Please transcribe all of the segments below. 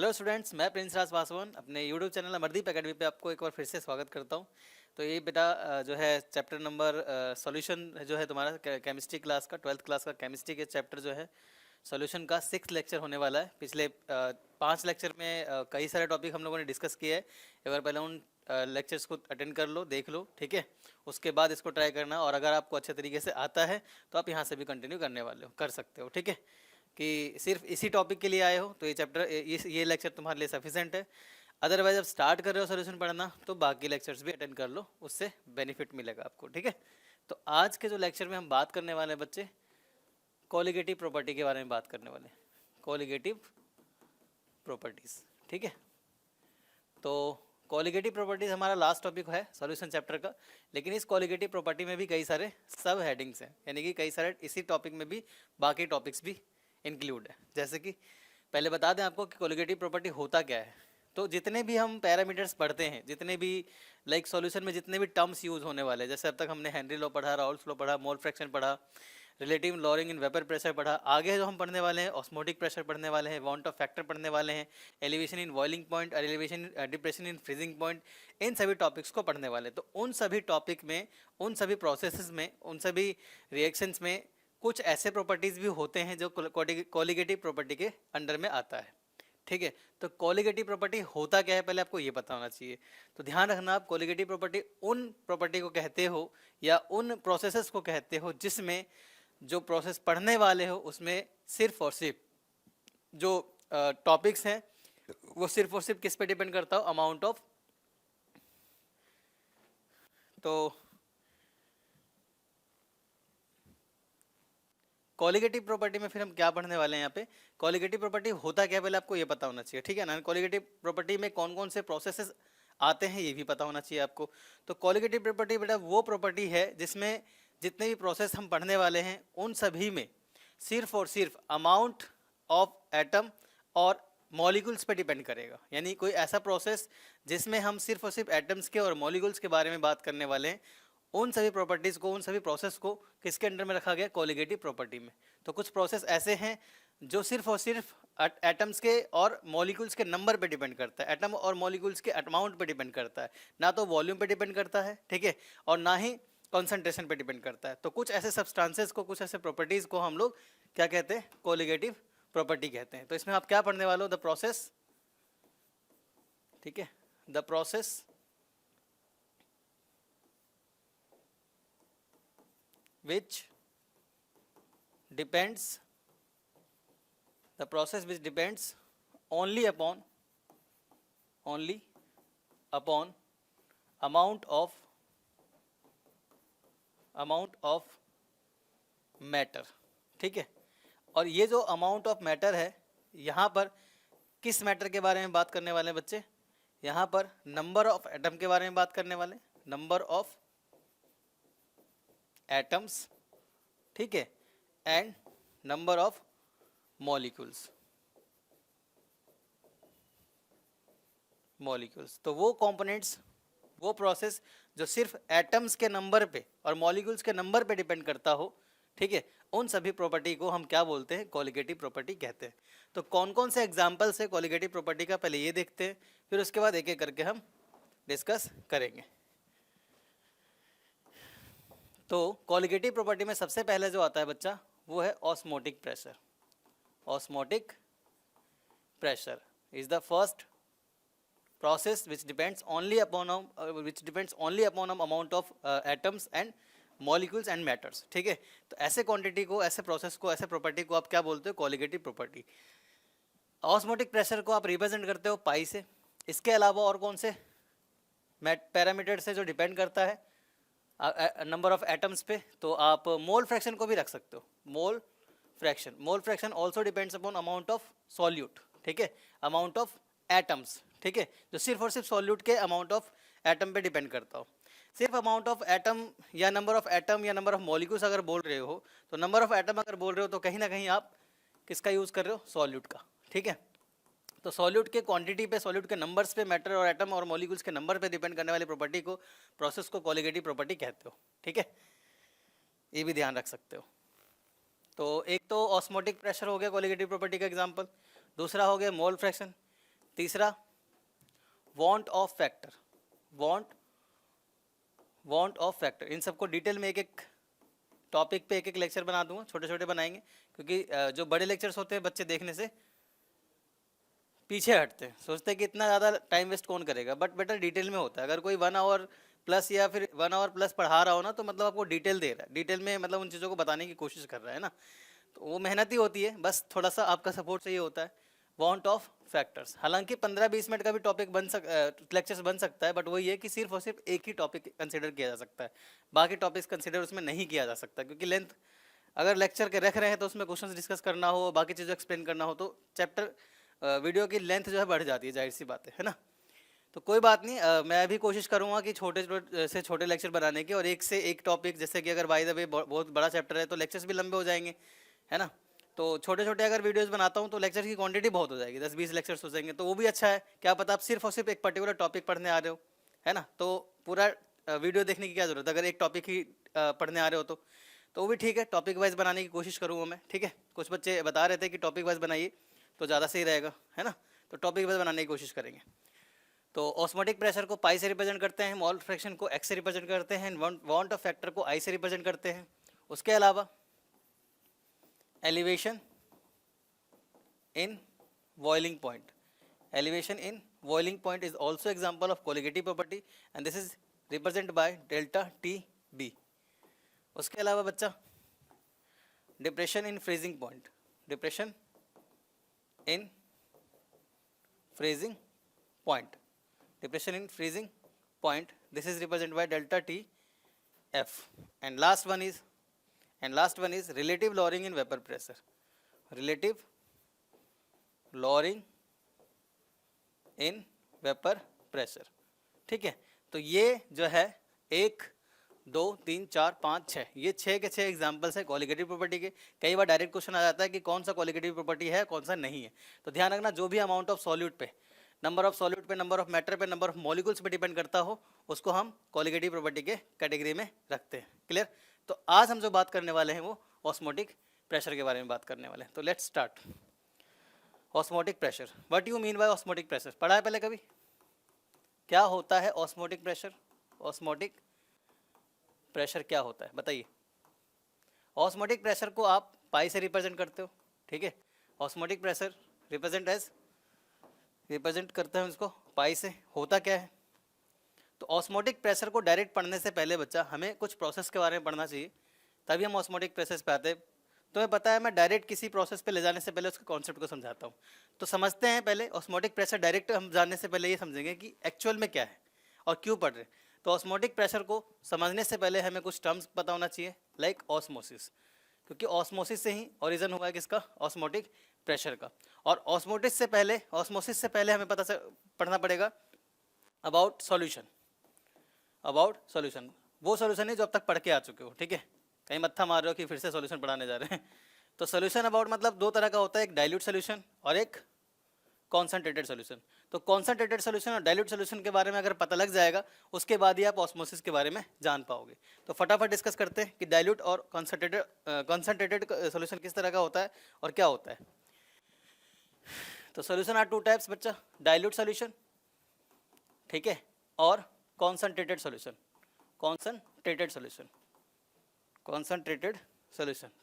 Hello students, मैं Prince राज पासवान अपने YouTube channel Amardeep academy पे आपको एक बार फिर से स्वागत करता हूँ। तो ये बेटा जो है चैप्टर नंबर सॉल्यूशन जो है तुम्हारा केमिस्ट्री क्लास का 12th क्लास का केमिस्ट्री के चैप्टर जो है सॉल्यूशन का 6th लेक्चर होने वाला है। पिछले 5 लेक्चर में कई सारे टॉपिक हम लोगों ने डिस्कस किए हैं। एक बार पहले उन लेक्चर्स को अटेंड कर लो, देख लो, ठीक है। उसके बाद इसको ट्राई करना और अगर आपको अच्छे तरीके से आता है तो आप यहाँ से भी कंटिन्यू करने वाले हो, कर सकते हो, ठीक है। कि सिर्फ इसी टॉपिक के लिए आए हो तो ये चैप्टर ये लेक्चर तुम्हारे लिए सफिशेंट है। अदरवाइज अब स्टार्ट कर रहे हो सॉल्यूशन पढ़ना तो बाकी लेक्चर्स भी अटेंड कर लो, उससे बेनिफिट मिलेगा आपको, ठीक है। तो आज के जो लेक्चर में हम बात करने वाले हैं बच्चे, कोलिगेटिव प्रॉपर्टी के बारे में बात करने वाले हैं, कोलिगेटिव प्रॉपर्टीज, ठीक है। तो कोलिगेटिव प्रॉपर्टीज हमारा लास्ट टॉपिक है सॉल्यूशन चैप्टर का, लेकिन इस कोलिगेटिव प्रॉपर्टी में भी कई सारे सब हेडिंग्स हैं, यानी कि कई सारे इसी टॉपिक में भी बाकी टॉपिक्स भी इंक्लूड है। जैसे कि पहले बता दें आपको कि कोलिगेटिव प्रॉपर्टी होता क्या है। तो जितने भी हम पैरामीटर्स पढ़ते हैं, जितने भी लाइक सॉल्यूशन में जितने भी टर्म्स यूज होने वाले, जैसे अब तक हमने हेनरी लॉ पढ़ा, राउल्स लॉ पढ़ा, मोल फ्रैक्शन पढ़ा, relative lowering in vapour pressure पढ़ा, आगे जो हम पढ़ने वाले हैं ऑस्मोटिक प्रेशर पढ़ने वाले हैं, वांट ऑफ फैक्टर पढ़ने वाले हैं, एलिवेशन इन बॉइलिंग पॉइंट और elevation depression in freezing point, इन सभी टॉपिक्स को पढ़ने वाले। तो उन सभी टॉपिक में, उन सभी प्रोसेसेस में, उन सभी रिएक्शंस में कुछ ऐसे प्रॉपर्टीज भी होते हैं जो कोलिगेटिव प्रॉपर्टी के अंडर में आता है, ठीक है। तो कोलिगेटिव प्रॉपर्टी होता क्या है पहले आपको ये पता होना चाहिए। तो ध्यान रखना, आप कोलिगेटिव प्रॉपर्टी उन प्रॉपर्टी को कहते हो या उन प्रोसेसेस को कहते हो जिसमें जो प्रोसेस पढ़ने वाले हो उसमें सिर्फ और सिर्फ जो टॉपिक्स हैं वो सिर्फ और सिर्फ किस पे डिपेंड करता हो, अमाउंट ऑफ। तो कोलिगेटिव प्रॉपर्टी में फिर हम क्या पढ़ने वाले हैं यहाँ पे, कोलिगेटिव प्रॉपर्टी होता क्या है पहले आपको ये पता होना चाहिए, ठीक है ना। कोलिगेटिव प्रॉपर्टी में कौन कौन से प्रोसेसेस आते हैं ये भी पता होना चाहिए आपको। तो कोलिगेटिव प्रॉपर्टी बेटा वो प्रॉपर्टी है जिसमें जितने भी प्रोसेस हम पढ़ने वाले हैं उन सभी में सिर्फ और सिर्फ अमाउंट ऑफ एटम और मॉलिक्यूल्स पे डिपेंड करेगा। यानी कोई ऐसा प्रोसेस जिसमें हम सिर्फ और सिर्फ एटम्स के और मॉलिक्यूल्स के बारे में बात करने वाले हैं, उन सभी प्रॉपर्टीज़ को, उन सभी प्रोसेस को किसके अंडर में रखा गया, कोलिगेटिव प्रॉपर्टी में। तो कुछ प्रोसेस ऐसे हैं जो सिर्फ और सिर्फ एटम्स के और मॉलिक्यूल्स के नंबर पे डिपेंड करता है, एटम और मॉलिक्यूल्स के अमाउंट पे डिपेंड करता है, ना तो वॉल्यूम पे डिपेंड करता है, ठीक है, और ना ही कॉन्सेंट्रेशन पे डिपेंड करता है। तो कुछ ऐसे सब्सटेंसेस को, कुछ ऐसे प्रॉपर्टीज़ को हम लोग क्या कहते हैं, कोलिगेटिव प्रॉपर्टी कहते हैं। तो इसमें आप क्या पढ़ने वाले हो, द प्रोसेस, ठीक है, the process which depends, the process which depends only upon amount of matter, ठीक है। और ये जो अमाउंट ऑफ मैटर है, यहाँ पर किस मैटर के बारे में बात करने वाले हैं बच्चे, यहाँ पर नंबर ऑफ एटम के बारे में बात करने वाले, नंबर ऑफ एटम्स, ठीक है, एंड नंबर ऑफ मॉलिक्यूल्स। तो वो कंपोनेंट्स, वो प्रोसेस जो सिर्फ एटम्स के नंबर पे और मॉलिक्यूल्स के नंबर पे डिपेंड करता हो, ठीक है, उन सभी प्रॉपर्टी को हम क्या बोलते हैं, कोलिगेटिव प्रॉपर्टी कहते हैं। तो कौन कौन से एग्जांपल्स है कोलिगेटिव प्रॉपर्टी का पहले ये देखते हैं, फिर उसके बाद एक एक करके हम डिस्कस करेंगे। तो कोलिगेटिव प्रॉपर्टी में सबसे पहले जो आता है बच्चा वो है osmotic pressure. Osmotic pressure is the first process which depends only upon amount of atoms and molecules and matters, ठीक है। तो ऐसे क्वांटिटी को, ऐसे प्रोसेस को, ऐसे प्रॉपर्टी को आप क्या बोलते हो, कोलिगेटिव प्रॉपर्टी। ऑस्मोटिक प्रेशर को आप रिप्रेजेंट करते हो पाई से। इसके अलावा और कौन से पैरामीटर से जो डिपेंड करता है नंबर ऑफ एटम्स पे, तो आप मोल फ्रैक्शन को भी रख सकते हो। Mole fraction also depends upon amount of solute, ठीक है, अमाउंट ऑफ एटम्स, ठीक है, जो सिर्फ और सिर्फ सॉल्यूट के अमाउंट ऑफ एटम पे डिपेंड करता हो। सिर्फ अमाउंट ऑफ एटम या नंबर ऑफ एटम या नंबर ऑफ मॉलिक्यूल्स अगर बोल रहे हो, तो नंबर ऑफ एटम अगर बोल रहे हो तो कहीं ना कहीं आप किसका यूज़ कर रहे हो, सॉल्यूट का, ठीक है। तो सॉल्यूट के क्वांटिटी पे, सॉल्यूट के नंबर्स पे, मैटर और एटम और मॉलिक्यूल्स के नंबर पे डिपेंड करने वाली प्रॉपर्टी को, प्रोसेस को कोलिगेटिव प्रॉपर्टी कहते हो, ठीक है। ये भी ध्यान रख सकते हो। तो एक तो ऑस्मोटिक प्रेशर हो गया कोलिगेटिव प्रॉपर्टी का एग्जांपल, दूसरा हो गया मोल फ्रैक्शन, तीसरा van't Hoff factor, van't Hoff factor. इन सबको डिटेल में एक एक टॉपिक पे एक एक लेक्चर बना दूंगा, छोटे छोटे बनाएंगे, क्योंकि जो बड़े लेक्चर्स होते हैं बच्चे देखने से पीछे हटते हैं, सोचते हैं कि इतना ज़्यादा टाइम वेस्ट कौन करेगा, बट बेटर डिटेल में होता है। अगर कोई 1 आवर प्लस या फिर 1 आवर प्लस पढ़ा रहा हो ना, तो मतलब आपको डिटेल दे रहा है, डिटेल में मतलब उन चीज़ों को बताने की कोशिश कर रहा है ना, तो वो मेहनती होती है, बस थोड़ा सा आपका सपोर्ट चाहिए होता है। वांट ऑफ फैक्टर्स, हालांकि 15-20 मिनट का भी टॉपिक लेक्चर्स बन सकता है, बट वही है कि सिर्फ और सिर्फ एक ही टॉपिक कंसिडर किया जा सकता है, बाकी टॉपिक्स कंसिडर उसमें नहीं किया जा सकता, क्योंकि लेंथ अगर लेक्चर के रख रहे हैं तो उसमें क्वेश्चंस डिस्कस करना हो, बाकी चीज़ें एक्सप्लेन करना हो, तो चैप्टर वीडियो की लेंथ जो है बढ़ जाती है, जाहिर सी बात है ना। तो कोई बात नहीं, मैं भी कोशिश करूंगा कि छोटे से छोटे लेक्चर बनाने के, और एक से एक टॉपिक, जैसे कि अगर बाय द वे बहुत बड़ा चैप्टर है तो लेक्चर्स भी लंबे हो जाएंगे, है ना। तो छोटे छोटे अगर वीडियोस बनाता हूँ तो लेक्चर की क्वांटिटी बहुत हो जाएगी, 10-20 लेक्चर्स हो जाएंगे, तो वो भी अच्छा है। क्या पता आप सिर्फ और सिर्फ एक पर्टिकुलर टॉपिक पढ़ने आ रहे हो, है ना, तो पूरा वीडियो देखने की क्या जरूरत है, अगर एक टॉपिक ही पढ़ने आ रहे हो तो वो भी ठीक है। टॉपिक वाइज बनाने की कोशिश करूँगा मैं, ठीक है। कुछ बच्चे बता रहे थे कि टॉपिक वाइज बनाइए तो ज़्यादा सही रहेगा, है ना, तो टॉपिक वाइज बनाने की कोशिश करेंगे। तो ऑस्मोटिक प्रेशर को पाई से रिप्रेजेंट करते हैं, मोल फ्रैक्शन को एक्स से रिप्रेजेंट करते हैं, वांट ऑफ फैक्टर को आई से रिप्रेजेंट करते हैं। उसके अलावा elevation in boiling point, elevation in boiling point is also example of colligative property and this is represented by delta TB। उसके अलावा बच्चा depression in freezing point, depression in freezing point, depression in freezing point, this is represented by delta TF। and last one is relative lowering in vapor pressure, relative lowering in vapour pressure, ठीक है। तो ये जो है 1 2 3 4 5 6, ये 6 के 6 examples है colligative property के। कई बार डायरेक्ट क्वेश्चन आ जाता है कि कौन सा कोलिगेटिव प्रॉपर्टी है कौन सा नहीं है, तो ध्यान रखना जो भी अमाउंट ऑफ सॉल्यूट पे, नंबर ऑफ सॉल्यूट पे, नंबर ऑफ मैटर पे, नंबर ऑफ मॉलिक्यूल्स पे डिपेंड करता हो, उसको हम कोलिगेटिव प्रॉपर्टी के कैटेगरी में रखते हैं। क्लियर। तो आज हम जो बात करने वाले हैं वो ऑस्मोटिक प्रेशर के बारे में बात करने वाले हैं। तो let's start. Osmotic pressure, what you mean by osmotic pressure, पढ़ा है पहले कभी? क्या होता है ऑस्मोटिक प्रेशर? ऑस्मोटिक प्रेशर क्या होता है बताइए। ऑस्मोटिक प्रेशर को आप पाई से रिप्रेजेंट करते हो, ठीक है। ऑस्मोटिक प्रेशर रिप्रेजेंट करते हैं उसको पाई से। होता क्या है? तो ऑस्मोटिक प्रेशर को डायरेक्ट पढ़ने से पहले बच्चा हमें कुछ प्रोसेस के बारे में पढ़ना चाहिए, तभी हम ऑस्मोटिक प्रेशर पे आते हैं। तुम्हें पता है मैं डायरेक्ट किसी प्रोसेस पे ले जाने से पहले उसके कॉन्सेप्ट को समझाता हूँ। तो समझते हैं पहले ऑस्मोटिक प्रेशर, डायरेक्ट हम जानने से पहले ये समझेंगे कि एक्चुअल में क्या है और क्यों पढ़ रहे हैं। तो ऑस्मोटिक प्रेशर को समझने से पहले हमें कुछ टर्म्स पता होना चाहिए, लाइक ऑस्मोसिस, क्योंकि ऑस्मोसिस से ही ओरिजिन हुआ है किसका? ऑस्मोटिक प्रेशर का। और ऑस्मोसिस से पहले हमें पढ़ना पड़ेगा अबाउट सॉल्यूशन। वो सॉल्यूशन है जो अब तक पढ़ के आ चुके हो, ठीक है। कहीं मत्था मार रहे हो कि फिर से सॉल्यूशन पढ़ाने जा रहे हैं। तो सॉल्यूशन अबाउट मतलब 2 तरह का होता है, एक डाइल्यूट सॉल्यूशन और एक कॉन्सेंट्रेटेड सॉल्यूशन। तो कॉन्सेंट्रेटेड सॉल्यूशन और डाइल्यूट सॉल्यूशन के बारे में अगर पता लग जाएगा, उसके बाद ही आप ऑस्मोसिस के बारे में जान पाओगे। तो फटाफट डिस्कस करते हैं कि डाइल्यूट और कॉन्सेंट्रेटेड सॉल्यूशन किस तरह का होता है और क्या होता है। तो सॉल्यूशन आर 2 टाइप्स बच्चा, डाइल्यूट सॉल्यूशन, ठीक है, और कॉन्सेंट्रेटेड सॉल्यूशन,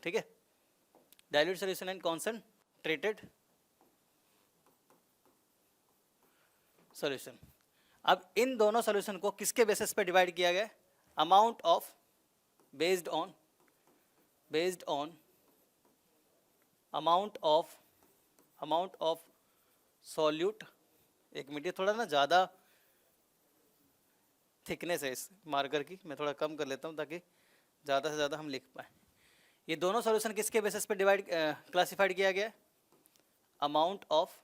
ठीक है। Dilute solution and concentrated solution. अब इन दोनों सॉल्यूशन को किसके बेसिस पे डिवाइड किया गया? Amount of, based on amount of solute. एक मिनट, थोड़ा ना ज़्यादा थिकनेस है इस मार्कर की, मैं थोड़ा कम कर लेता हूँ ताकि ज़्यादा से ज़्यादा हम लिख पाएँ। ये दोनों सॉल्यूशन किसके बेसिस पे क्लासिफाइड किया गया? Amount of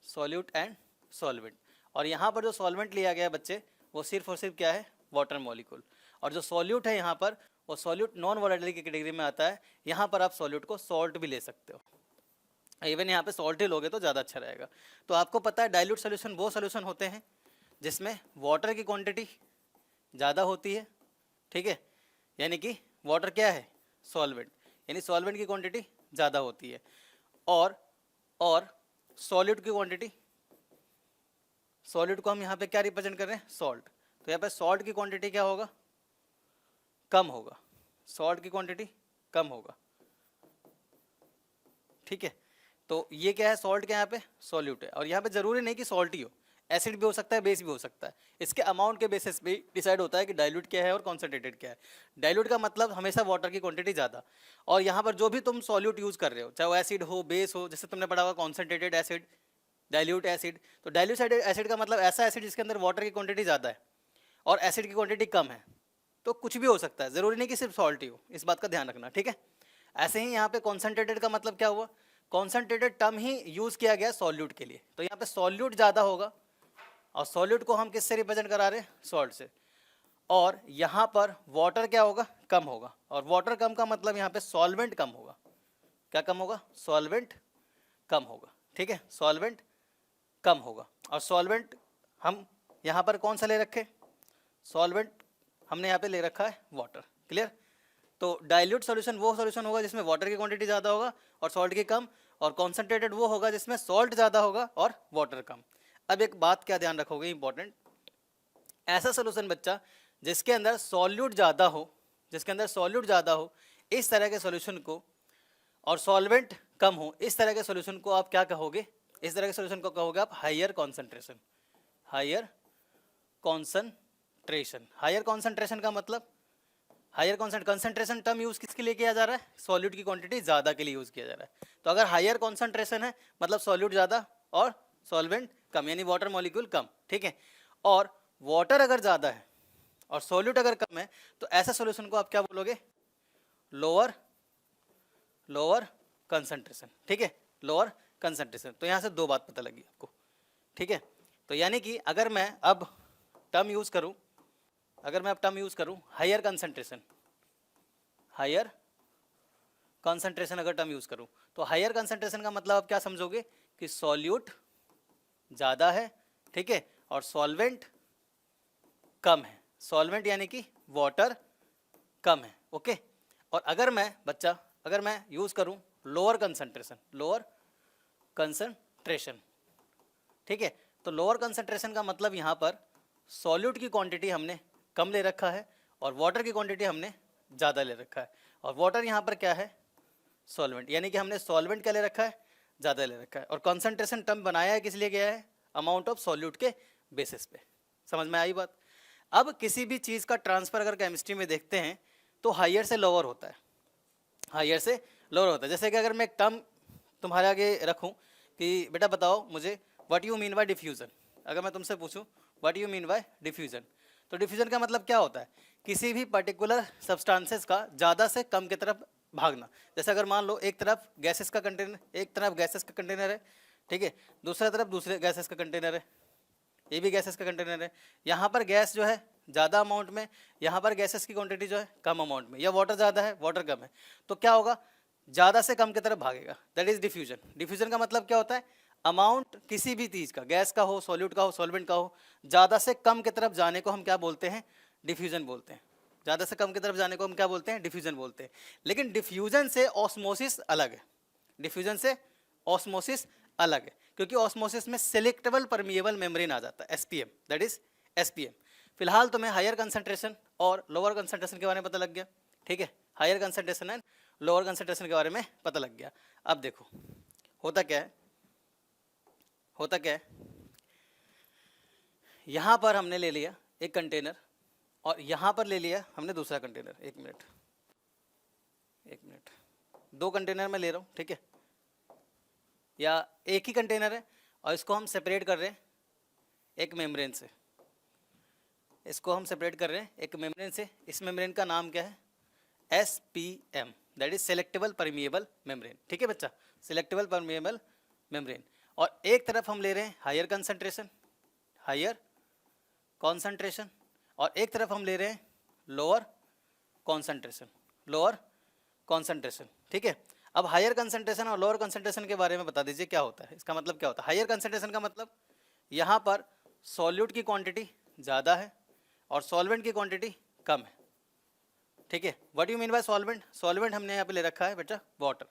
solute and solvent. और यहाँ पर जो सॉल्वेंट लिया गया है बच्चे, वो सिर्फ और सिर्फ क्या है? Water molecule. और जो सॉल्यूट है यहाँ पर, वो सॉल्यूट नॉन वोलेटाइल की कैटेगरी में आता है। यहाँ पर आप सॉल्यूट को सॉल्ट भी ले सकते हो, इवन यहाँ पे सॉल्ट ही लोगे तो ज़्यादा अच्छा रहेगा। तो आपको पता है डाइल्यूट सॉल्यूशन वो सॉल्यूशन होते हैं जिसमें वाटर की क्वांटिटी ज़्यादा होती है, ठीक है। यानी कि वाटर क्या है? सॉल्वेंट, यानी सॉल्वेंट की क्वांटिटी ज़्यादा होती है। और सॉलिड की क्वांटिटी, सॉलिड को हम यहाँ पे क्या रिप्रेजेंट कर रहे हैं, सॉल्ट, तो यहाँ पे सॉल्ट की क्वांटिटी क्या होगा, कम होगा, सॉल्ट की क्वांटिटी कम होगा, ठीक है। तो ये क्या है, सॉल्ट क्या है, यहाँ पे सॉल्यूट है, और यहाँ पे जरूरी नहीं कि सॉल्ट ही हो, एसिड भी हो सकता है, बेस भी हो सकता है। इसके अमाउंट के बेसिस पे डिसाइड होता है कि डाइल्यूट क्या है और कॉन्सेंट्रेटेड क्या है। डाइल्यूट का मतलब हमेशा वाटर की क्वांटिटी ज़्यादा, और यहाँ पर जो भी तुम सॉल्यूट यूज कर रहे हो, चाहे वो एसिड हो, बेस हो, जैसे तुमने पढ़ा हुआ कॉन्सेंट्रेटेड एसिड, डाइल्यूट एसिड, तो डाइल्यूट एसिड का मतलब ऐसा एसिड जिसके अंदर वाटर की क्वांटिटी ज़्यादा है और एसिड की क्वांटिटी कम है। तो कुछ भी हो सकता है, ज़रूरी नहीं कि सिर्फ सॉल्ट ही हो, इस बात का ध्यान रखना, ठीक है। ऐसे ही यहाँ पे कॉन्सेंट्रेटेड का मतलब क्या हुआ, कॉन्सेंट्रेटेड टर्म ही यूज किया गया सॉल्यूट के लिए, तो यहाँ पे सॉल्यूट ज़्यादा होगा, और सॉल्यूट को हम किससे रिप्रेजेंट करा रहे हैं, सॉल्ट से, और यहाँ पर वाटर क्या होगा, कम होगा, और वाटर कम का मतलब यहाँ पे सॉल्वेंट कम होगा, क्या कम होगा, सॉल्वेंट कम होगा, ठीक है, सॉल्वेंट कम होगा। और सॉल्वेंट हम यहाँ पर कौन सा ले रखे, सॉल्वेंट हमने यहाँ पे ले रखा है वाटर, क्लियर। तो डाइल्यूट सॉल्यूशन वो सॉल्यूशन होगा जिसमें वाटर की क्वांटिटी ज़्यादा होगा और सॉल्ट की कम, और कॉन्सेंट्रेटेड वो होगा जिसमें सॉल्ट ज़्यादा होगा और वाटर कम। अब एक बात क्या ध्यान रखोगे इंपॉर्टेंट, ऐसा सॉल्यूशन बच्चा जिसके अंदर सॉल्यूट ज़्यादा हो, जिसके अंदर सॉल्यूट ज़्यादा हो, इस तरह के सॉल्यूशन को, और सॉल्वेंट कम हो, इस तरह के सॉल्यूशन को आप क्या कहोगे, इस तरह के सॉल्यूशन को कहोगे आप higher concentration, higher concentration. Higher concentration का मतलब, हायर कंसंट्रेशन टर्म यूज किसके लिए किया जा रहा है, सॉल्यूट की क्वांटिटी ज़्यादा के लिए यूज किया जा रहा है। तो अगर हायर कॉन्सेंट्रेशन है मतलब सॉल्यूट ज़्यादा और सॉल्वेंट कम, यानी वाटर मॉलिक्यूल कम, ठीक है। और वाटर अगर ज़्यादा है और सॉल्यूट अगर कम है, तो ऐसा सॉल्यूशन को आप क्या बोलोगे, लोअर कंसंट्रेशन, ठीक है, लोअर कंसंट्रेशन। तो यहाँ से दो बात पता लगी आपको, ठीक है। तो यानी कि अगर मैं अब टर्म यूज करूँ, अगर मैं अब टर्म यूज करूँ हायर कंसंट्रेशन, हायर कंसंट्रेशन अगर टर्म यूज करूँ, तो हायर कंसंट्रेशन का मतलब आप क्या समझोगे कि सॉल्यूट ज़्यादा है, ठीक है, और सॉल्वेंट कम है, सॉल्वेंट यानी कि वाटर कम है, ओके। और अगर मैं बच्चा, अगर मैं यूज करूँ लोअर कंसंट्रेशन, लोअर कंसंट्रेशन, ठीक है, तो लोअर कंसंट्रेशन का मतलब यहाँ पर सॉल्यूट की क्वांटिटी हमने कम ले रखा है और वाटर की क्वांटिटी हमने ज़्यादा ले रखा है, और वाटर यहाँ पर क्या है, सॉल्वेंट, यानी कि हमने सॉल्वेंट क्या ले रखा है, ज़्यादा ले रखा है। और कंसंट्रेशन टर्म बनाया है किस लिए गया है, अमाउंट ऑफ सॉल्यूट के बेसिस पे, समझ में आई बात। अब किसी भी चीज़ का ट्रांसफर अगर केमिस्ट्री में देखते हैं तो हायर से लोअर होता है, हायर से लोअर होता है। जैसे कि अगर मैं एक टर्म तुम्हारे आगे रखूँ कि बेटा बताओ मुझे what you mean bye diffusion, अगर मैं तुमसे पूछूं what you mean bye diffusion, तो डिफ्यूज़न का मतलब क्या होता है, किसी भी पर्टिकुलर सब्सटेंसेस का ज़्यादा से कम की तरफ भागना। जैसे अगर मान लो एक तरफ गैसेस का कंटेनर, एक तरफ गैसेस का कंटेनर है, ठीक है, दूसरा तरफ दूसरे गैसेस का कंटेनर है, ये भी गैसेस का कंटेनर है, यहाँ पर गैस जो है ज़्यादा अमाउंट में, यहाँ पर गैसेस की क्वांटिटी जो है कम अमाउंट में, या वाटर ज़्यादा है वाटर कम है, तो क्या होगा, ज़्यादा से कम की तरफ भागेगा, दैट इज डिफ्यूजन। डिफ्यूजन का मतलब क्या होता है, अमाउंट किसी भी चीज़ का, गैस का हो, सॉल्यूट का हो, सॉल्वेंट का हो, ज़्यादा से कम की तरफ जाने को हम क्या बोलते हैं, डिफ्यूजन बोलते हैं। ज़्यादा से कम की तरफ जाने को हम क्या बोलते हैं, डिफ्यूजन बोलते हैं। लेकिन डिफ्यूजन से ऑस्मोसिस अलग है, डिफ्यूजन से ऑस्मोसिस अलग है, क्योंकि ऑस्मोसिस में सिलेक्टेबल परमिएबल मेम्ब्रेन आ जाता है, एसपीएम, दैट इज एसपीएम। फिलहाल तुम्हें हायर कंसंट्रेशन और लोअर कंसंट्रेशन के बारे में पता लग गया, ठीक है, higher concentration and lower concentration के बारे में पता लग गया। अब देखो होता क्या है, होता क्या है, यहाँ पर हमने ले लिया एक कंटेनर और यहाँ पर ले लिया हमने दूसरा कंटेनर, एक मिनट, दो कंटेनर में ले रहा हूँ, ठीक है, या एक ही कंटेनर है और इसको हम सेपरेट कर रहे हैं एक मेम्ब्रेन से, इसको हम सेपरेट कर रहे हैं एक मेम्ब्रेन से। इस मेम्ब्रेन का नाम क्या है, SPM, that is selectable permeable membrane, ठीक है बच्चा, सेलेक्टेबल परमिएबल मेम्ब्रेन। और एक तरफ हम ले रहे हैं हायर कंसंट्रेशन, हायर कॉन्सेंट्रेशन, और एक तरफ हम ले रहे हैं लोअर कॉन्सेंट्रेशन, लोअर कॉन्सेंट्रेशन, ठीक है। अब हायर कंसंट्रेशन और लोअर कंसंट्रेशन के बारे में बता दीजिए क्या होता है, इसका मतलब क्या होता है। हायर कंसंट्रेशन का मतलब यहाँ पर सॉल्यूट की क्वांटिटी ज़्यादा है और सॉल्वेंट की क्वांटिटी कम है, ठीक है। What you mean bye solvent, solvent हमने यहाँ पे ले रखा है बेटा वाटर,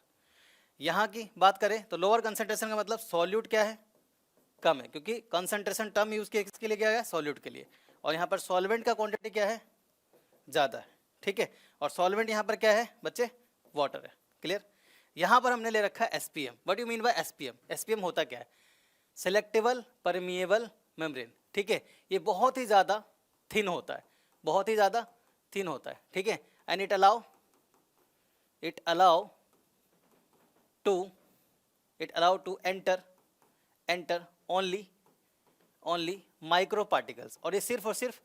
यहाँ की बात करें तो लोअर कंसंट्रेशन का मतलब सॉल्यूट क्या है, कम है, क्योंकि कंसंट्रेशन टर्म यूज किया किसके लिए किया गया, सॉल्यूट के लिए। और यहाँ पर सॉल्वेंट का क्वांटिटी क्या है, ज़्यादा है, ठीक है। और सॉल्वेंट यहाँ पर क्या है बच्चे, वाटर है, क्लियर। यहाँ पर हमने ले रखा है SPM. What you mean bye SPM? SPM होता क्या है, सिलेक्टेबल परमिएबल मेम्ब्रेन, ठीक है। ये बहुत ही ज़्यादा थिन होता है, बहुत ही ज़्यादा थिन होता है, ठीक है। And it allow to enter only micro particles. और ये सिर्फ और सिर्फ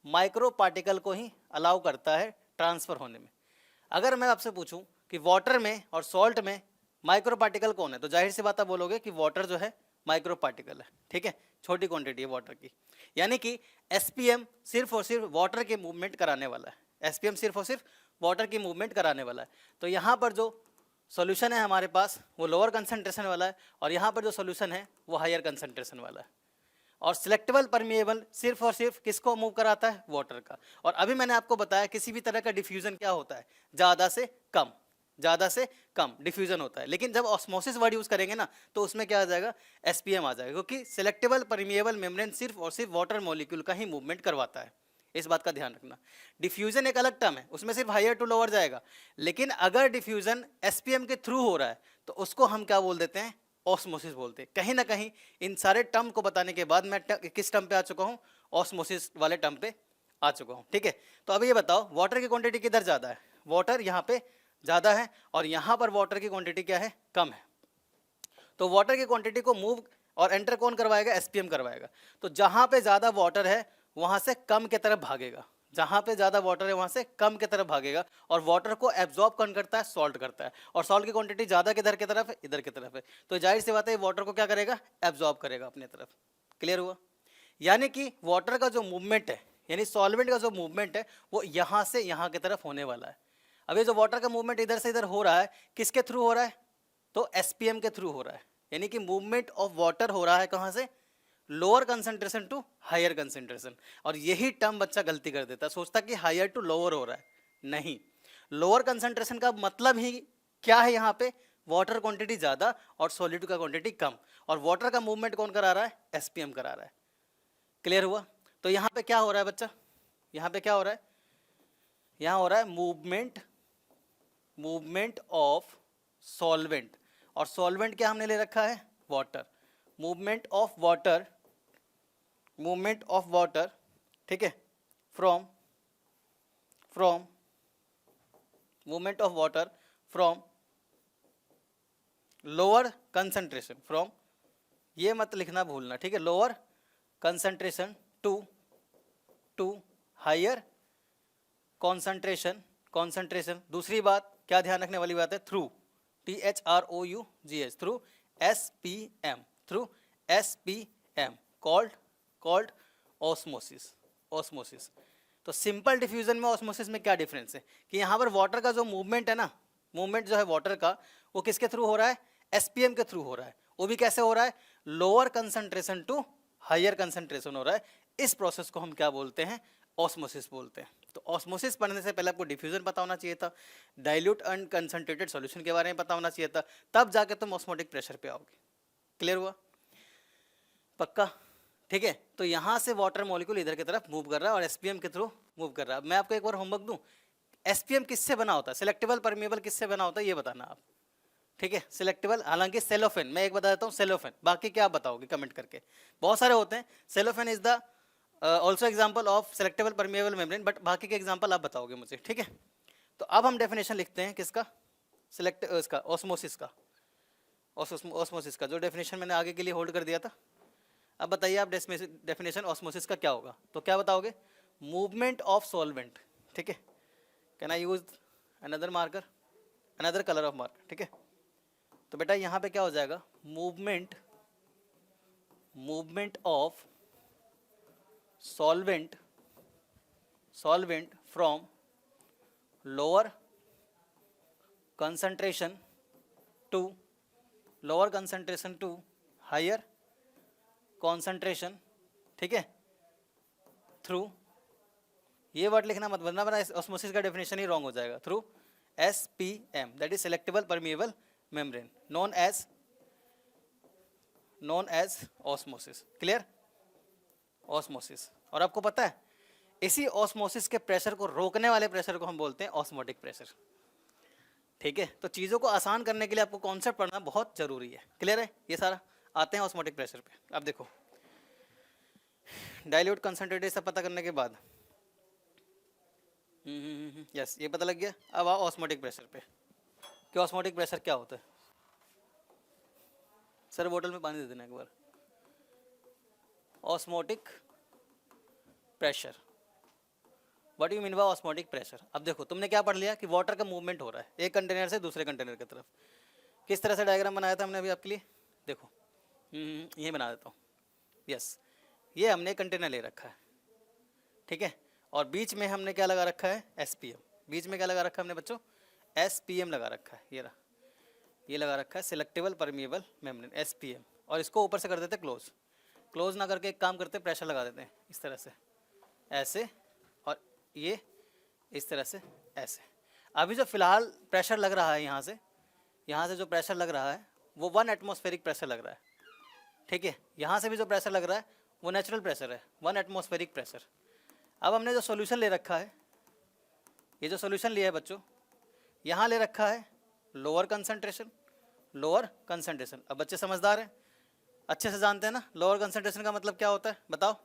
माइक्रो पार्टिकल को ही अलाउ करता है ट्रांसफर होने में। अगर मैं आपसे पूछूं कि वाटर में और सॉल्ट में माइक्रो पार्टिकल कौन है, तो जाहिर सी बात आप बोलोगे कि वाटर जो है माइक्रो पार्टिकल है, ठीक है, छोटी क्वांटिटी है वाटर की। यानी कि एसपीएम सिर्फ और सिर्फ वाटर के मूवमेंट कराने वाला है, एसपीएम सिर्फ और सिर्फ वाटर की मूवमेंट कराने वाला है। तो यहाँ पर जो सॉल्यूशन है हमारे पास वो लोअर कंसंट्रेशन वाला है, और यहाँ पर जो सॉल्यूशन है वो हायर कंसंट्रेशन वाला है। और सिलेक्टेबल परमिएबल सिर्फ और सिर्फ किसको मूव कराता है, वाटर का। और अभी मैंने आपको बताया किसी भी तरह का डिफ्यूजन क्या होता है, ज़्यादा से कम डिफ्यूजन होता है। लेकिन जब ऑस्मोसिस वर्ड यूज करेंगे ना तो उसमें क्या आ जाएगा, एसपीएम आ जाएगा, क्योंकि सिलेक्टेबल परमिएबल मेम्ब्रेन सिर्फ और सिर्फ वाटर मॉलिक्यूल का ही मूवमेंट करवाता है। इस बात का ध्यान रखना। डिफ्यूजन एक अलग टर्म है, उसमें सिर्फ हायर टू लोअर जाएगा। लेकिन अगर डिफ्यूजन एसपीएम के थ्रू हो रहा है तो उसको हम क्या बोल देते हैं, ऑस्मोसिस बोलते हैं। कहीं ना कहीं इन सारे टर्म को बताने के बाद मैं किस टर्म पे आ चुका हूँ, ऑस्मोसिस वाले टर्म पे आ चुका हूँ, ठीक है। तो अभी ये बताओ वाटर की क्वांटिटी किधर ज़्यादा है, वाटर यहाँ पे ज़्यादा है, और यहाँ पर वाटर की क्वांटिटी क्या है, कम है। तो वाटर की क्वांटिटी को मूव और एंटर कौन करवाएगा, एसपीएम करवाएगा। तो जहाँ पे ज़्यादा वाटर है वहाँ से कम की तरफ भागेगा, जहाँ पे ज़्यादा वाटर है वहाँ से कम की तरफ भागेगा। और वाटर को एब्जॉर्ब कौन करता है, सॉल्ट करता है। और सॉल्ट की क्वांटिटी ज़्यादा किधर की तरफ है, इधर की तरफ है। तो जाहिर सी बात है वाटर को क्या करेगा, एब्जॉर्ब करेगा अपनी तरफ। क्लियर हुआ? यानी कि वाटर का जो मूवमेंट है, यानी सॉल्वेंट का जो मूवमेंट है वो यहाँ से यहाँ की तरफ होने वाला है। अब ये जो वाटर का मूवमेंट इधर से इधर हो रहा है, किसके थ्रू हो रहा है, तो एसपीएम के थ्रू हो रहा है। यानी कि मूवमेंट ऑफ वाटर हो रहा है कहाँ से, lower concentration to higher concentration. और यही टर्म बच्चा गलती कर देता है, सोचता कि हायर टू लोअर हो रहा है, नहीं। लोअर कंसंट्रेशन का मतलब ही क्या है, यहाँ पे वाटर क्वांटिटी ज़्यादा और सॉलिड का क्वांटिटी कम। और वाटर का मूवमेंट कौन करा रहा है, एसपीएम करा रहा है। क्लियर हुआ? तो यहाँ पे क्या हो रहा है बच्चा, यहाँ पे क्या हो रहा है, यहाँ हो रहा है मूवमेंट ऑफ सॉल्वेंट। और सॉल्वेंट क्या हमने ले रखा है, वाटर। मूवमेंट ऑफ वाटर, ठीक है, from movement of water from lower concentration, from, ये मत लिखना भूलना, ठीक है, lower concentration to higher concentration. दूसरी बात क्या ध्यान रखने वाली बात है, through, THROUGH, through SPM called osmosis. तो सिंपल डिफ्यूजन में ऑस्मोसिस में क्या डिफरेंस है कि यहाँ पर वाटर का जो मूवमेंट है ना, मूवमेंट जो है वाटर का वो किसके थ्रू हो रहा है, एसपीएम के थ्रू हो रहा है। वो भी कैसे हो रहा है, lower concentration to higher concentration हो रहा है। इस प्रोसेस को हम क्या बोलते हैं, ऑस्मोसिस बोलते हैं। तो ऑस्मोसिस पढ़ने से पहले आपको डिफ्यूजन पता होना चाहिए था, डाइल्यूट एंड कंसंट्रेटेड सॉल्यूशन के बारे में पता होना चाहिए था, तब जाके तुम ऑस्मोटिक प्रेशर पे आओगे। क्लियर हुआ? पक्का? ठीक है। तो यहाँ से वाटर मॉलिक्यूल इधर की तरफ मूव कर रहा है और एसपीएम के थ्रू मूव कर रहा है। मैं आपको एक बार होमवर्क दूं, एसपीएम किससे बना होता है, सिलेक्टेबल परमिएबल किससे बना होता है, ये बताना आप। ठीक है, सिलेक्टेबल, हालांकि सेलोफेन, मैं एक बता देता हूँ सेलोफेन, बाकी क्या आप बताओगे कमेंट करके, बहुत सारे होते हैं। Cellophane is the also example of selectable permeable membrane, but बाकी के एग्जाम्पल आप बताओगे मुझे। ठीक है, तो अब हम डेफिनेशन लिखते हैं किसका, सिलेक्ट इसका ऑस्मोसिस का, ऑस्मोसिस का जो डेफिनेशन मैंने आगे के लिए होल्ड कर दिया था। अब बताइए आप डेफिनेशन ऑस्मोसिस का क्या होगा, तो क्या बताओगे, मूवमेंट ऑफ सॉल्वेंट। ठीक है, can I use another marker, another colour of marker. ठीक है, तो बेटा यहाँ पे क्या हो जाएगा, movement of solvent from lower concentration to higher concentration. ठीक है, थ्रू, ये वर्ड लिखना मत, वरना ऑस्मोसिस का डेफिनेशन ही रॉन्ग हो जाएगा, through SPM, that is selectable permeable membrane known as osmosis. Clear? Osmosis. और आपको पता है इसी ऑस्मोसिस के प्रेशर को रोकने वाले प्रेशर को हम बोलते हैं ऑस्मोटिक प्रेशर। ठीक है, तो चीज़ों को आसान करने के लिए आपको कॉन्सेप्ट पढ़ना बहुत जरूरी है। क्लियर है ये सारा? आते हैं ऑस्मोटिक प्रेशर पे। अब देखो डाइल्यूट कंसंट्रेटेड सब पता करने के बाद यस ये पता लग गया। अब आओ ऑस्मोटिक प्रेशर पे कि ऑस्मोटिक प्रेशर क्या होता है। सर बोतल में पानी दे देना एक बार। Osmotic pressure, what you mean by osmotic pressure? अब देखो तुमने क्या पढ़ लिया कि वाटर का मूवमेंट हो रहा है एक कंटेनर से दूसरे कंटेनर की तरफ। किस तरह से डायग्राम बनाया था हमने अभी आपके लिए? देखो ये बना देता हूँ। यस, ये हमने कंटेनर ले रखा है, ठीक है, और बीच में हमने क्या लगा रखा है? SPM। बीच में क्या लगा रखा है हमने बच्चों? SPM लगा रखा है। ये रहा, ये लगा रखा है सिलेक्टेबल परमिएबल मेम्ब्रेन SPM। और इसको ऊपर से कर देते क्लोज। क्लोज ना करके एक काम करते, प्रेशर लगा देते हैं इस तरह से, ऐसे, और ये इस तरह से ऐसे। अभी जो फिलहाल प्रेशर लग रहा है यहाँ से जो प्रेशर लग रहा है वो 1 एटमॉस्फेरिक प्रेशर लग रहा है। ठीक है, यहाँ से भी जो प्रेशर लग रहा है वो नेचुरल प्रेशर है, 1 एटमॉस्फेरिक प्रेशर। अब हमने जो सॉल्यूशन ले रखा है, ये जो सॉल्यूशन लिया है बच्चों, यहाँ ले रखा है लोअर कंसंट्रेशन। अब बच्चे समझदार हैं, अच्छे से जानते हैं ना लोअर कंसंट्रेशन का मतलब क्या होता है? बताओ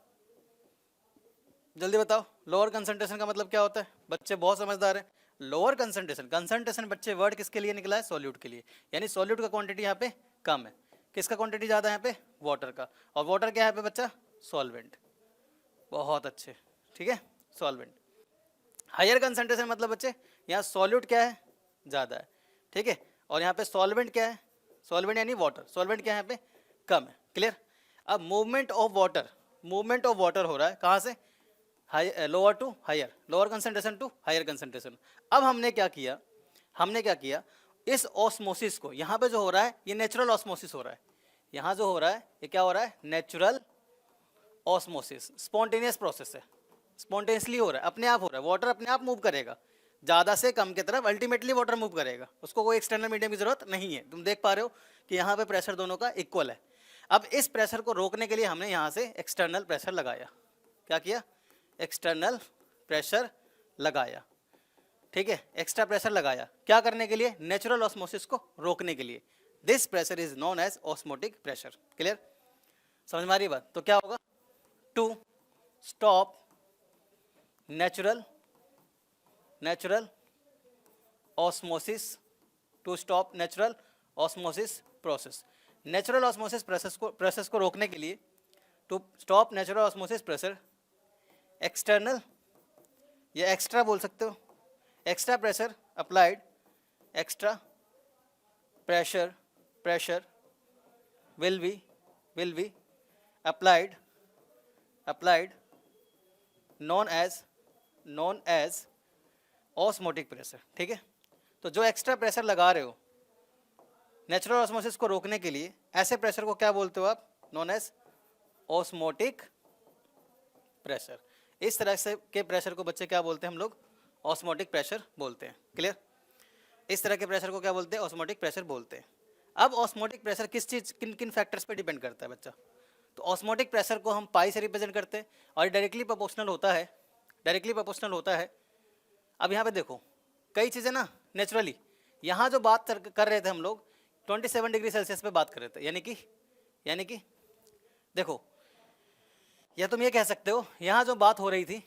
जल्दी बताओ, लोअर कंसंट्रेशन का मतलब क्या होता है? बच्चे बहुत समझदार हैं। लोअर कंसंट्रेशन बच्चे वर्ड किसके लिए निकला है? सॉल्यूट के लिए। यानी सॉल्यूट का क्वांटिटी यहाँ पे कम है, किसका क्वांटिटी ज़्यादा है यहाँ पे? वाटर का। और वाटर क्या है यहाँ पे बच्चा? सॉल्वेंट। बहुत अच्छे, ठीक है, सॉल्वेंट। हायर कंसंट्रेशन मतलब बच्चे यहाँ सॉल्यूट क्या है? ज़्यादा है, ठीक है, और यहाँ पे सॉल्वेंट क्या है? सॉल्वेंट यानी वाटर, सॉल्वेंट क्या है यहाँ पे? कम है। क्लियर? अब मूवमेंट ऑफ वाटर हो रहा है कहाँ से? Lower to higher, lower concentration to higher concentration. अब हमने क्या किया? इस ऑस्मोसिस को, यहाँ पे जो हो रहा है ये नेचुरल ऑस्मोसिस हो रहा है, यहाँ जो हो रहा है ये क्या हो रहा है? Natural osmosis. स्पॉन्टेनियस प्रोसेस है, स्पॉन्टेनियसली हो रहा है, अपने आप हो रहा है। वाटर अपने आप मूव करेगा ज़्यादा से कम की तरफ, अल्टीमेटली वाटर मूव करेगा, उसको कोई एक्सटर्नल मीडियम की जरूरत नहीं है। तुम देख पा रहे हो कि यहाँ पे प्रेशर दोनों का इक्वल है। अब इस प्रेशर को रोकने के लिए हमने यहाँ से एक्सटर्नल प्रेशर लगाया। क्या किया? एक्सटर्नल प्रेशर लगाया, ठीक है, एक्स्ट्रा प्रेशर लगाया। क्या करने के लिए? नेचुरल ऑस्मोसिस को रोकने के लिए। This pressure is known as osmotic pressure. Clear? समझ में आ रही बात? तो क्या होगा? To stop natural osmosis, to stop natural osmosis process. Natural osmosis process को रोकने के लिए, to stop natural osmosis pressure, external या एक्स्ट्रा बोल सकते हो, extra pressure applied, extra pressure will be applied known as osmotic pressure. ठीक है, तो जो एक्स्ट्रा प्रेशर लगा रहे हो नेचुरल ऑस्मोसिस को रोकने के लिए, ऐसे प्रेशर को क्या बोलते हो आप? Known as osmotic pressure. इस तरह से के प्रेशर को बच्चे क्या बोलते हैं हम लोग? ऑस्मोटिक प्रेशर बोलते हैं। क्लियर? इस तरह के प्रेशर को क्या बोलते हैं? ऑस्मोटिक प्रेशर बोलते हैं। अब ऑस्मोटिक प्रेशर किस चीज, किन किन फैक्टर्स पे डिपेंड करता है बच्चा? तो ऑस्मोटिक प्रेशर को हम पाई से रिप्रेजेंट करते हैं और डायरेक्टली प्रोपोर्शनल होता है। अब यहाँ पे देखो कई चीज़ें ना नेचुरली, यहाँ जो बात कर रहे थे हम लोग 27 डिग्री सेल्सियस पे बात कर रहे थे, यानी कि देखो, या तुम ये कह सकते हो यहाँ जो बात हो रही थी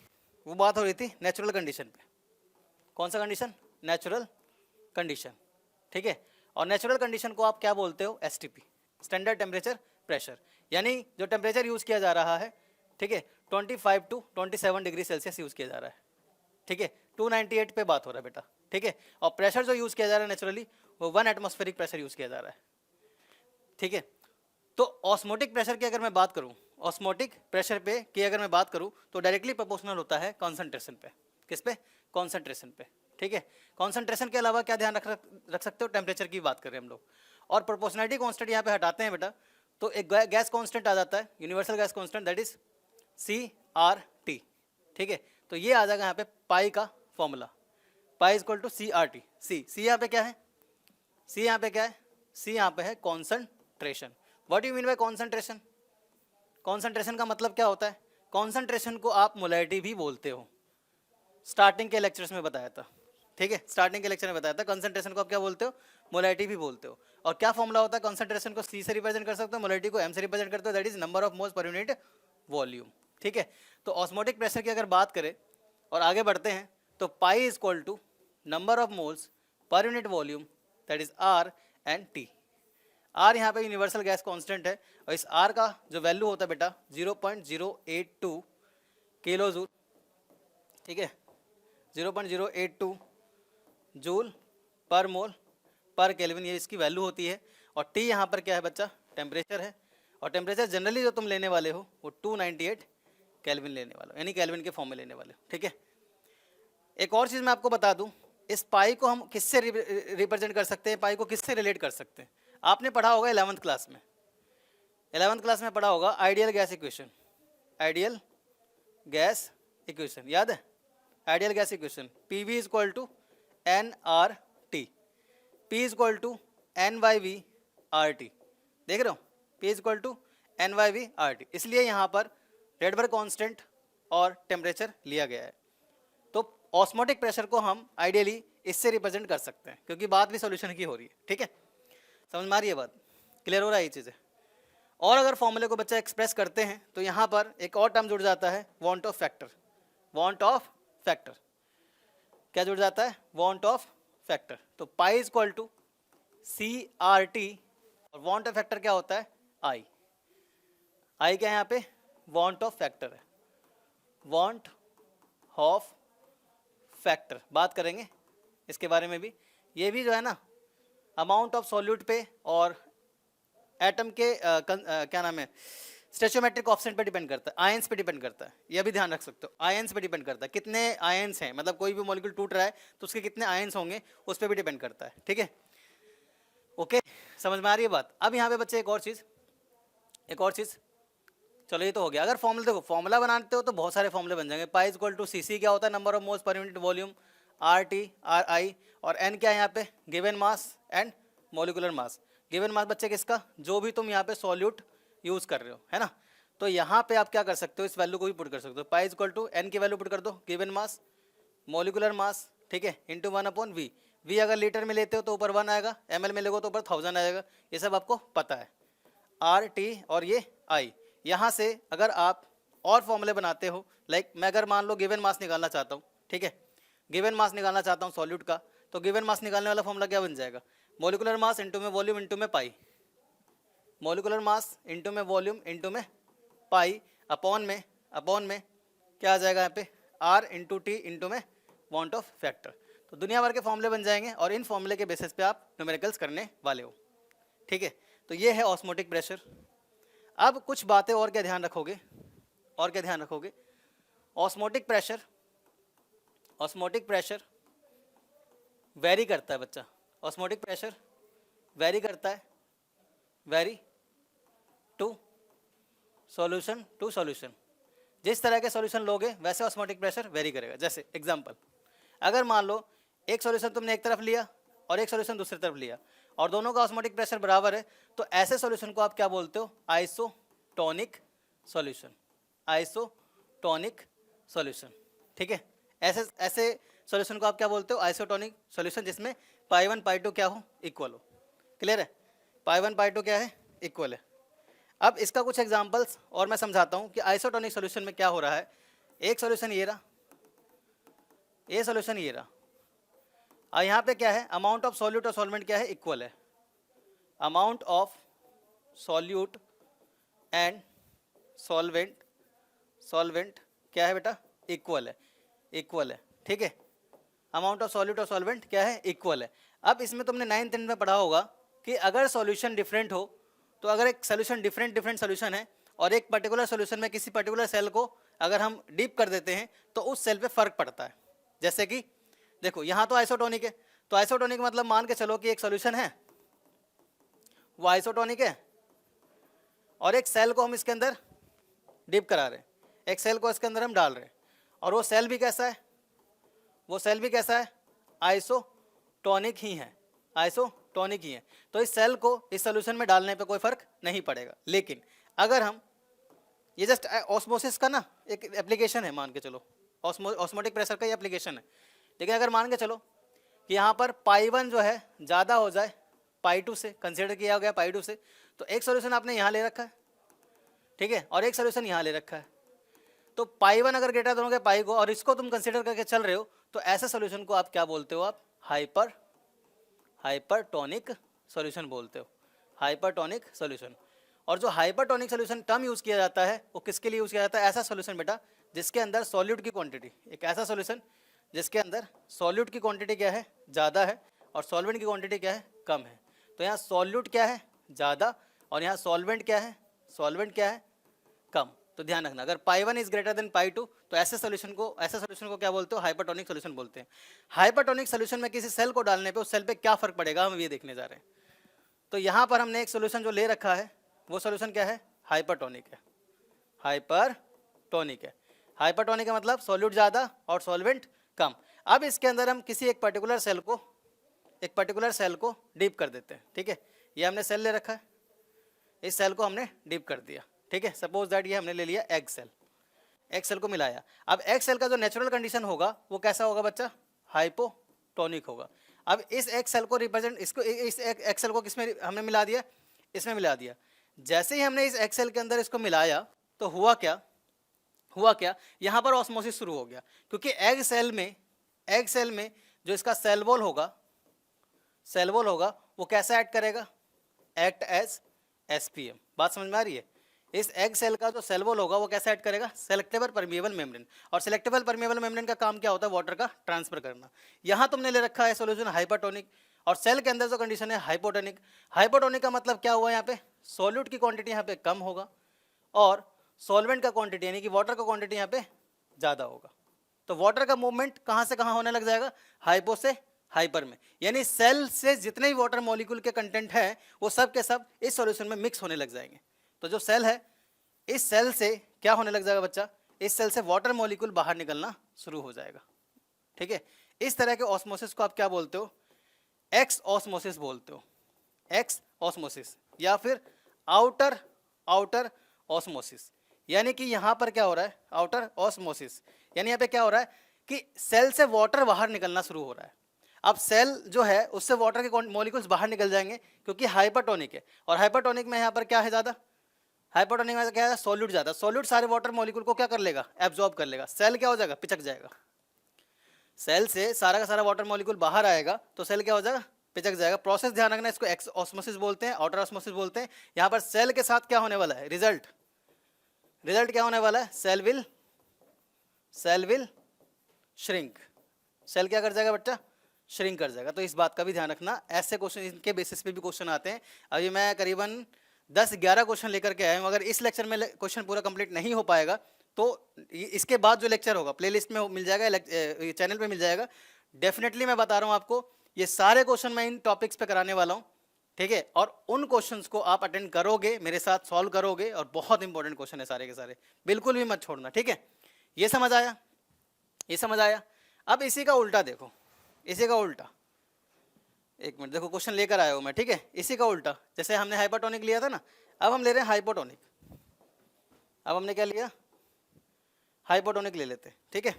वो बात हो रही थी नेचुरल कंडीशन पे। कौन सा कंडीशन? Natural condition. ठीक है, और नेचुरल कंडीशन को आप क्या बोलते हो? STP, standard temperature pressure. यानी जो टेम्परेचर यूज़ किया जा रहा है, ठीक है, 25 to 27 डिग्री सेल्सियस यूज़ किया जा रहा है। ठीक है, 298 पे बात हो रहा है बेटा। ठीक है, और प्रेशर जो यूज़ किया जा रहा है नेचुरली वो 1 एटमॉस्फेरिक प्रेशर यूज़ किया जा रहा है। ठीक है, तो ऑस्मोटिक प्रेशर की अगर मैं बात करूं, ऑस्मोटिक प्रेशर पे की अगर मैं बात करूं तो डायरेक्टली प्रोपोर्शनल होता है कॉन्सेंट्रेशन पे। किस पे? कॉन्सेंट्रेशन पे। ठीक है, कॉन्सेंट्रेशन के अलावा क्या ध्यान रख सकते हो? टेम्परेचर की बात कर रहे हैं हम लोग। और प्रोपोर्शनलिटी कांस्टेंट यहाँ पे हटाते हैं बेटा तो एक गैस कांस्टेंट आ जाता है, universal gas constant, that is CRT। ठीक है, तो ये आ जाएगा यहाँ पे पाई का formula, pi equal to CRT। C यहाँ पे क्या है? सी यहाँ पे क्या है? सी यहाँ पे है concentration. What you mean bye concentration? Concentration का मतलब क्या होता है? कॉन्सेंट्रेशन को आप मोलैरिटी भी बोलते हो, स्टार्टिंग के लेक्चर्स में बताया था, ठीक है, स्टार्टिंग के लेक्चर में बताया था कंसंट्रेशन को आप क्या बोलते हो, मोलैरिटी भी बोलते हो। और क्या फॉर्मूला होता है, कंसंट्रेशन को सी से रिप्रेजेंट कर सकते हो, मोलैरिटी को एम से रिप्रेजेंट करते हो, that is number of moles per unit volume, ठीक है। तो ऑस्मोटिक प्रेशर की अगर बात करें और आगे बढ़ते हैं तो pi is equal to number of moles per unit volume, that is R and T. R यहाँ पे यूनिवर्सल गैस कांस्टेंट है और इस आर का जो वैल्यू होता है बेटा 0.082 किलो जूल, ठीक है, 0.082 जूल पर मोल पर केल्विन, ये इसकी वैल्यू होती है। और टी यहाँ पर क्या है बच्चा, टेम्परेचर है। और टेम्परेचर जनरली जो तुम लेने वाले हो वो 298 केल्विन लेने वाले हो, यानी केल्विन के फॉर्म में लेने वाले हो, ठीक है। एक और चीज़ मैं आपको बता दूं, इस पाई को हम किससे रिप्रेजेंट कर सकते हैं, पाई को किससे रिलेट कर सकते हैं? आपने पढ़ा होगा 11th क्लास में, 11th क्लास में पढ़ा होगा ideal gas equation, ideal gas equation याद है? Ideal gas equation P V is equal to N R T, P is equal to N Y V R T, देख रहे हो, P is equal to N Y V R T. इसलिए यहाँ पर Rydberg constant और temperature लिया गया है। तो ऑस्मोटिक प्रेशर को हम आइडियली इससे रिप्रेजेंट कर सकते हैं, क्योंकि बात भी सॉल्यूशन की हो रही है, ठीक है, समझ में आ रही है बात, क्लियर हो रहा है ये चीज़ें। और अगर फॉर्मूले को बच्चा एक्सप्रेस करते हैं तो यहाँ पर एक और टर्म जुड़ जाता है, van't Hoff factor. Van't Hoff factor क्या जुड़ जाता है, वांट ऑफ फैक्टर। तो pi is equal to C R T और वांट ऑफ फैक्टर क्या होता है, आई। आई क्या है यहाँ पे, वांट ऑफ फैक्टर है, वांट ऑफ फैक्टर, बात करेंगे इसके बारे में भी। ये भी जो है ना अमाउंट ऑफ सॉल्यूट पे और एटम के क्या नाम है, स्टेचोमेट्रिक कोएफिशिएंट पे डिपेंड करता है, आयंस पे डिपेंड करता है, यह भी ध्यान रख सकते हो, आयंस पे डिपेंड करता है, कितने आयंस हैं, मतलब कोई भी मॉलिक्यूल टूट रहा है तो उसके कितने आयंस होंगे उस पर भी डिपेंड करता है, ठीक है, ओके, समझ में आ रही है बात। अब यहाँ पे बच्चे एक और चीज़, चलो ये तो हो गया। अगर फॉर्मूला देखो, फॉर्मूला बनाते हो तो बहुत सारे फॉर्मूले बन जाएंगे। पाई इज इक्वल टू सी सी क्या होता है, number of moles per unit volume, R T R आई, और एन क्या है यहाँ पे, given mass and molecular mass. Given mass बच्चे किसका, जो भी तुम यहाँ पे सॉल्यूट यूज़ कर रहे हो, है ना। तो यहाँ पे आप क्या कर सकते हो, इस वैल्यू को भी पुट कर सकते हो, pi is equal to N की वैल्यू पुट कर दो, गिवन मास मॉलिकुलर मास, ठीक है, इंटू 1/v। वी अगर लीटर में लेते हो तो ऊपर 1 आएगा, ml में लोगे तो ऊपर 1000 आएगा, ये सब आपको पता है। आर टी और ये आई, यहाँ से अगर आप और फॉर्मूले बनाते हो, लाइक मैं अगर मान लो गिवन मास निकालना चाहता हूँ, ठीक है, गिवन मास निकालना चाहता हूँ सॉल्यूट का, तो गिवन मास निकालने वाला फॉर्मूला क्या बन जाएगा, मॉलिकुलर मास इंटू में वॉल्यूम इंटू में पाई, मॉलिकुलर मास इंटू में वॉल्यूम इंटू में पाई, अपॉन में क्या आ जाएगा यहाँ पे, आर इंटू टी इंटू में वांट ऑफ फैक्टर। तो दुनिया भर के फॉर्मूले बन जाएंगे और इन फॉर्मूले के बेसिस पे आप न्यूमेरिकल्स करने वाले हो, ठीक है। तो ये है ऑस्मोटिक प्रेशर। अब कुछ बातें और क्या ध्यान रखोगे, ऑस्मोटिक प्रेशर वेरी करता है बच्चा, ऑस्मोटिक प्रेशर वेरी करता है, वेरी टू सॉल्यूशन। जिस तरह के सॉल्यूशन लोगे वैसे ऑस्मोटिक प्रेशर वेरी करेगा। जैसे एग्जांपल, अगर मान लो एक सॉल्यूशन तुमने एक तरफ लिया और एक सॉल्यूशन दूसरी तरफ लिया और दोनों का ऑस्मोटिक प्रेशर बराबर है, तो ऐसे सॉल्यूशन को आप क्या बोलते हो, आइसोटोनिक सॉल्यूशन, आइसोटोनिक सॉल्यूशन, ठीक है। ऐसे सॉल्यूशन को आप क्या बोलते हो, आइसोटोनिक सॉल्यूशन, जिसमें पाई 1 पाई 2 क्या हो, इक्वल हो, क्लियर है, पाई 1 पाई 2 क्या है, इक्वल है। अब इसका कुछ एग्जांपल्स और मैं समझाता हूँ कि आइसोटोनिक सॉल्यूशन में क्या हो रहा है। एक सॉल्यूशन ये रहा, ये सॉल्यूशन ये रहा, और यहाँ पे क्या है, अमाउंट ऑफ सॉल्यूट और सॉल्वेंट क्या है, इक्वल है, amount of solute and solvent क्या है बेटा, इक्वल है, ठीक है, अमाउंट ऑफ सॉल्यूट और सॉल्वेंट क्या है, इक्वल है। अब इसमें तुमने 9th 10th में पढ़ा होगा कि अगर सॉल्यूशन डिफरेंट हो, तो अगर एक सॉल्यूशन डिफरेंट सॉल्यूशन है और एक पर्टिकुलर सॉल्यूशन में किसी पर्टिकुलर सेल को अगर हम डीप कर देते हैं तो उस सेल पे फर्क पड़ता है। जैसे कि देखो यहाँ तो आइसोटोनिक है, तो आइसोटोनिक मतलब मान के चलो कि एक सॉल्यूशन है वो आइसोटोनिक है और एक सेल को हम इसके अंदर डीप करा रहे हैं, एक सेल को इसके अंदर हम डाल रहे हैं, और वो सेल भी कैसा है, आइसोटोनिक ही है, टॉनिक ही है, तो इस सेल को इस सोल्यूशन में डालने पे कोई फर्क नहीं पड़ेगा। लेकिन अगर हम ये जस्ट ऑस्मोसिस का ना एक एप्लीकेशन है, मान के चलो ऑस्मोटिक प्रेशर का ही एप्लीकेशन है। लेकिन अगर मान के चलो कि यहाँ पर पाई 1 जो है ज़्यादा हो जाए पाई 2 से, कंसिडर किया गया पाई 2 से, तो एक सोल्यूशन आपने यहाँ ले रखा है, ठीक है, और एक सोल्यूशन यहाँ ले रखा है। तो पाई 1 अगर ग्रेटर दोगे पाई को और इसको तुम कंसिडर करके चल रहे हो, तो ऐसे सोल्यूशन को आप क्या बोलते हो, आप हाइपरटोनिक सॉल्यूशन बोलते हो, हाइपरटोनिक सॉल्यूशन। और जो हाइपरटोनिक सॉल्यूशन टर्म यूज़ किया जाता है वो किसके लिए यूज़ किया जाता है, ऐसा सॉल्यूशन बेटा जिसके अंदर सॉल्यूट की क्वांटिटी, एक ऐसा सॉल्यूशन जिसके अंदर सॉल्यूट की क्वांटिटी क्या है, ज़्यादा है, और सॉल्वेंट की क्वांटिटी क्या है, कम है। तो यहाँ सॉल्यूट क्या है, ज़्यादा, और यहाँ सॉल्वेंट क्या है, कम। तो ध्यान रखना, अगर पाई 1 इज ग्रेटर देन पाई 2, तो ऐसे सोल्यूशन को क्या बोलते हो, हाइपरटोनिक सोल्यूशन बोलते हैं। हाइपरटोनिक सोल्यूशन में किसी सेल को डालने पे उस सेल पे क्या फर्क पड़ेगा, हम ये देखने जा रहे हैं। तो यहाँ पर हमने एक सोल्यूशन जो ले रखा है वो सोल्यूशन क्या है, हाइपरटोनिक है। हाइपरटोनिक का मतलब सॉल्यूट ज़्यादा और सॉल्वेंट कम। अब इसके अंदर हम किसी एक पर्टिकुलर सेल को डीप कर देते हैं, ठीक है। ये हमने सेल ले रखा है, इस सेल को हमने डीप कर दिया, ठीक है। सपोज दैट ये हमने ले लिया एग सेल को मिलाया। अब एग सेल का जो नेचुरल कंडीशन होगा वो कैसा होगा बच्चा, हाइपोटोनिक होगा। अब इस एग सेल को रिप्रेजेंट, इस एग सेल को किसमें हमने मिला दिया, इसमें मिला दिया। जैसे ही हमने इस एग सेल के अंदर इसको मिलाया तो हुआ क्या, यहाँ पर ऑस्मोसिस शुरू हो गया, क्योंकि एग सेल में जो इसका सेल वॉल होगा वो कैसा एक्ट करेगा, एक्ट एज एसपीएम। बात समझ में आ रही है। इस एग सेल का जो सेल वॉल होगा वो कैसे एक्ट करेगा, सेलेक्टेबल परमिएबल मेम्ब्रेन। और सेलेक्टेबल परमिएबल मेम्ब्रेन का काम क्या होता है, वाटर का ट्रांसफर करना। यहाँ तुमने ले रखा है सोल्यूशन हाइपरटोनिक, और सेल के अंदर जो कंडीशन है हाइपोटोनिक का मतलब क्या हुआ, यहाँ पे सॉल्यूट की क्वांटिटी यहाँ पे कम होगा और सॉल्वेंट का क्वांटिटी यानी कि वाटर का क्वांटिटी यहाँ पे ज़्यादा होगा। तो वाटर का मूवमेंट कहाँ से कहाँ होने लग जाएगा, हाइपो से हाइपर में, यानी सेल से जितने भी वाटर मॉलिक्यूल के कंटेंट है वो सब के सब इस सॉल्यूशन में मिक्स होने लग जाएंगे। तो जो सेल है, इस सेल से क्या होने लग जाएगा बच्चा, इस सेल से वाटर मॉलिक्यूल बाहर निकलना शुरू हो जाएगा, ठीक है। इस तरह के ऑस्मोसिस को आप क्या बोलते हो, एक्स ऑस्मोसिस बोलते हो, एक्स ऑस्मोसिस, या फिर आउटर ऑस्मोसिस। यानी कि यहाँ पर क्या हो रहा है, आउटर ऑस्मोसिस, यानी यहाँ पे क्या हो रहा है कि सेल से वाटर बाहर निकलना शुरू हो रहा है। अब सेल जो है उससे वाटर के मॉलिक्यूल्स बाहर निकल जाएंगे क्योंकि हाइपरटोनिक है, और हाइपरटोनिक में यहाँ पर क्या है ज़्यादा, हाइपरटोनिक में क्या है, सॉल्यूट ज़्यादा। सॉल्यूट सारे वाटर मॉलिक्यूल को क्या कर लेगा, एब्जॉर्ब कर लेगा। सेल क्या हो जाएगा, पिचक जाएगा। सेल से सारा का सारा वाटर मॉलिक्यूल बाहर आएगा तो सेल क्या हो जाएगा, पिचक जाएगा। प्रोसेस ध्यान रखना, इसको एक्स ऑस्मोसिस बोलते हैं, आउटर ऑस्मोसिस बोलते हैं। यहाँ पर सेल के साथ क्या होने वाला है, रिजल्ट क्या होने वाला है, सेल विल श्रिंक। सेल क्या कर जाएगा बच्चा, श्रिंक कर जाएगा। तो इस बात का भी ध्यान रखना, ऐसे क्वेश्चन इनके बेसिस पे भी क्वेश्चन आते हैं। अभी मैं करीबन 10-11 क्वेश्चन लेकर के आया हूँ। अगर इस लेक्चर में क्वेश्चन पूरा कंप्लीट नहीं हो पाएगा तो इसके बाद जो लेक्चर होगा प्लेलिस्ट में मिल जाएगा, चैनल पे मिल जाएगा। डेफिनेटली मैं बता रहा हूँ आपको, ये सारे क्वेश्चन मैं इन टॉपिक्स पे कराने वाला हूँ, ठीक है। और उन क्वेश्चंस को आप अटेंड करोगे, मेरे साथ सॉल्व करोगे, और बहुत इंपॉर्टेंट क्वेश्चन है सारे के सारे, बिल्कुल भी मत छोड़ना, ठीक है। ये समझ आया। अब इसी का उल्टा देखो, एक मिनट देखो, क्वेश्चन लेकर आया हूँ मैं, ठीक है। इसी का उल्टा, जैसे हमने हाइपरटोनिक लिया था ना, अब हम ले रहे हैं हाइपोटोनिक। अब हमने क्या लिया, हाइपोटोनिक ले लेते हैं, ठीक है।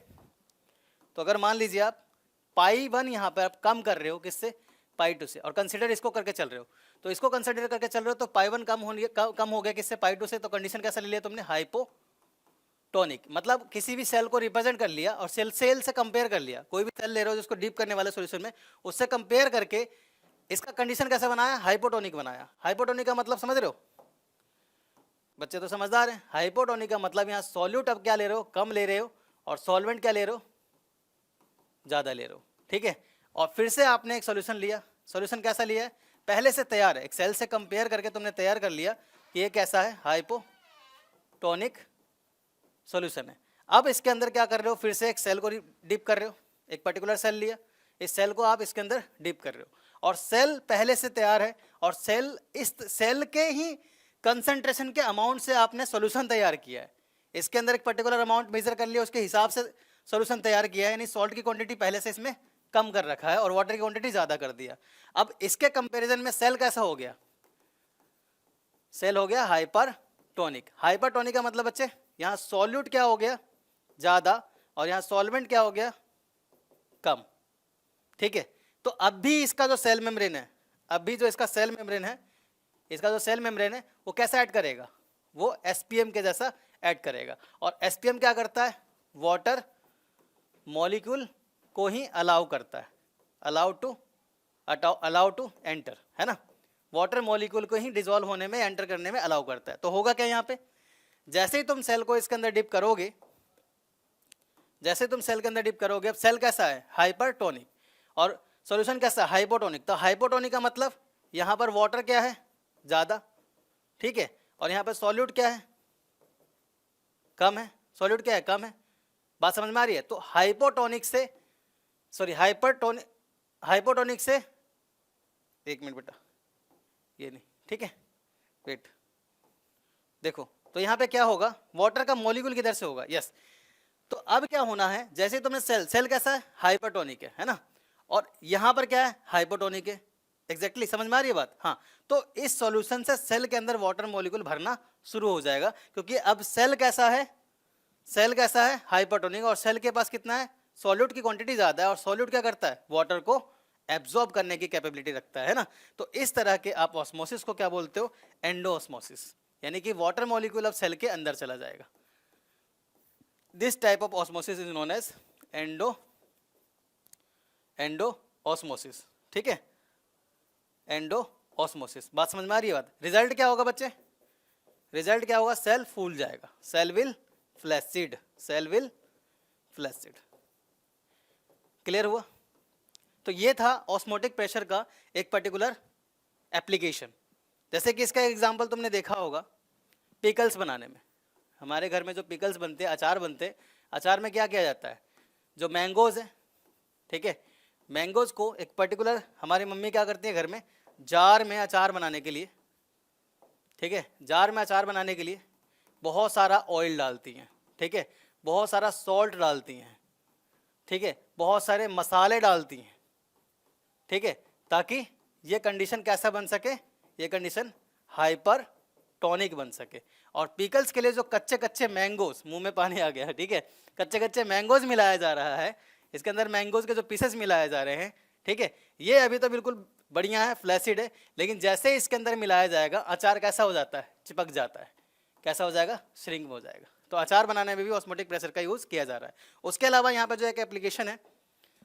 तो अगर मान लीजिए आप पाई 1 यहाँ पर आप कम कर रहे हो, किससे, पाई 2 से, और कंसिडर इसको करके चल रहे हो, तो इसको कंसिडर करके चल रहे हो तो पाई 1 कम हो गया किससे, पाई 2 से। तो कंडीशन कैसा ले लिया तुमने, हाइपोटोनिक। मतलब किसी भी सेल को रिप्रेजेंट कर लिया और सेल से कंपेयर कर लिया। कोई भी सेल ले रहे हो जिसको डीप करने वाले सॉल्यूशन में, उससे कंपेयर करके इसका कंडीशन कैसा बनाया, हाइपोटोनिक बनाया। हाइपोटोनिक का मतलब समझ रहे हो बच्चे, तो समझदार हैं। हाइपोटोनिक का मतलब यहाँ सॉल्यूट अब क्या ले रहे हो, कम ले रहे हो, और सॉल्वेंट क्या ले रहे हो, ज़्यादा ले रहे हो, ठीक है। और फिर से आपने एक सॉल्यूशन लिया। सॉल्यूशन कैसा लिया है, पहले से तैयार है, एक सेल से कंपेयर करके तुमने तैयार कर लिया कि ये कैसा है, हाइपोटोनिक सॉल्यूशन है। अब इसके अंदर क्या कर रहे हो, फिर से एक सेल को डीप कर रहे हो। एक पर्टिकुलर सेल लिया, इस सेल को आप इसके अंदर डीप कर रहे हो, और सेल पहले से तैयार है, और इस सेल के ही कंसंट्रेशन के अमाउंट से आपने सॉल्यूशन तैयार किया है। इसके अंदर एक पर्टिकुलर अमाउंट मेजर कर लिया, उसके हिसाब से सॉल्यूशन तैयार किया है, यानी सॉल्ट की क्वांटिटी पहले से इसमें कम कर रखा है और वाटर की क्वांटिटी ज़्यादा कर दिया। अब इसके कंपैरिजन में सेल कैसा हो गया, सेल हो गया हाइपरटोनिक। हाइपरटोनिक का मतलब बच्चे यहाँ सॉल्यूट क्या हो गया, ज़्यादा, और यहाँ सॉल्वेंट क्या हो गया, कम। ठीक है, तो अब भी इसका जो सेल मेम्ब्रेन है, अब भी जो इसका सेल मेम्ब्रेन है, इसका जो सेल मेम्ब्रेन है वो कैसा ऐड करेगा, वो एसपीएम के जैसा ऐड करेगा। और एसपीएम क्या करता है, वाटर मॉलिक्यूल को ही अलाउ करता है, अलाउ टू एंटर, है ना, वाटर मॉलिक्यूल को ही डिसॉल्व होने में, एंटर करने में अलाउ करता है। तो होगा क्या यहाँ पे, जैसे ही तुम सेल को इसके अंदर डिप करोगे, जैसे तुम सेल के अंदर डिप करोगे, अब सेल कैसा है, हाइपरटोनिक, और सॉल्यूशन कैसा है, हाइपोटोनिक। तो हाइपोटोनिक का मतलब यहाँ पर वाटर क्या है, ज़्यादा, ठीक है, और यहाँ पर सॉल्यूट क्या है, कम है, सॉल्यूट क्या है, कम है। बात समझ में आ रही है। तो हाइपोटोनिक से, सॉरी हाइपोटोनिक से, एक मिनट बेटा, ये नहीं, ठीक है, वेट, देखो, तो यहाँ पे क्या होगा, वाटर का मॉलिक्यूल किधर से होगा, यस। तो अब क्या होना है, जैसे तुमने सेल कैसा है, हाइपरटोनिक है ना, और यहाँ पर क्या है, हाइपोटोनिक है। एग्जैक्टली समझ में आ रही है बात, हाँ। तो इस सॉल्यूशन से सेल के अंदर वाटर मॉलिक्यूल भरना शुरू हो जाएगा, क्योंकि अब सेल कैसा है, सेल कैसा है, हाइपरटोनिक, और सेल के पास कितना है, सॉल्यूट की क्वांटिटी ज़्यादा है, और सॉल्यूट क्या करता है, वाटर को एब्जॉर्ब करने की कैपेबिलिटी रखता है ना। तो इस तरह के आप ऑस्मोसिस को क्या बोलते हो, एंडोऑस्मोसिस, यानी कि वाटर मॉलिक्यूल अब सेल के अंदर चला जाएगा। This type of osmosis is known as endosmosis, ठीक है, एंडोऑस्मोसिस। बात समझ में आ रही है बात। रिजल्ट क्या होगा बच्चे, रिजल्ट क्या होगा, सेल फूल जाएगा, cell will flaccid, cell will flaccid. Clear हुआ। तो ये था ऑस्मोटिक प्रेशर का एक पर्टिकुलर एप्लीकेशन। जैसे कि इसका एग्जांपल तुमने देखा होगा पिकल्स बनाने में। हमारे घर में जो पिकल्स बनते हैं, अचार बनते हैं, अचार में क्या किया जाता है, जो मैंगोज है, ठीक है, मैंगोज को एक पर्टिकुलर, हमारी मम्मी क्या करती है घर में, जार में अचार बनाने के लिए, ठीक है, जार में अचार बनाने के लिए बहुत सारा ऑयल डालती हैं, ठीक है, बहुत सारा सॉल्ट डालती हैं, ठीक है, बहुत सारे मसाले डालती हैं, ठीक है, ताकि ये कंडीशन कैसा बन सके, ये कंडीशन हाइपर टॉनिक बन सके। और पिकल्स के लिए जो कच्चे कच्चे मैंगोज, मुंह में पानी आ गया, ठीक है, कच्चे कच्चे मैंगोज मिलाया जा रहा है, इसके अंदर मैंगोज के जो पीसेस मिलाए जा रहे हैं, ठीक है, ये अभी तो बिल्कुल बढ़िया है, फ्लैसिड है, लेकिन जैसे इसके अंदर मिलाया जाएगा अचार कैसा हो जाता है, चिपक जाता है, कैसा हो जाएगा, श्रिंक हो जाएगा। तो अचार बनाने में भी ऑस्मोटिक प्रेशर का यूज़ किया जा रहा है। उसके अलावा यहाँ पर जो एक एप्लीकेशन है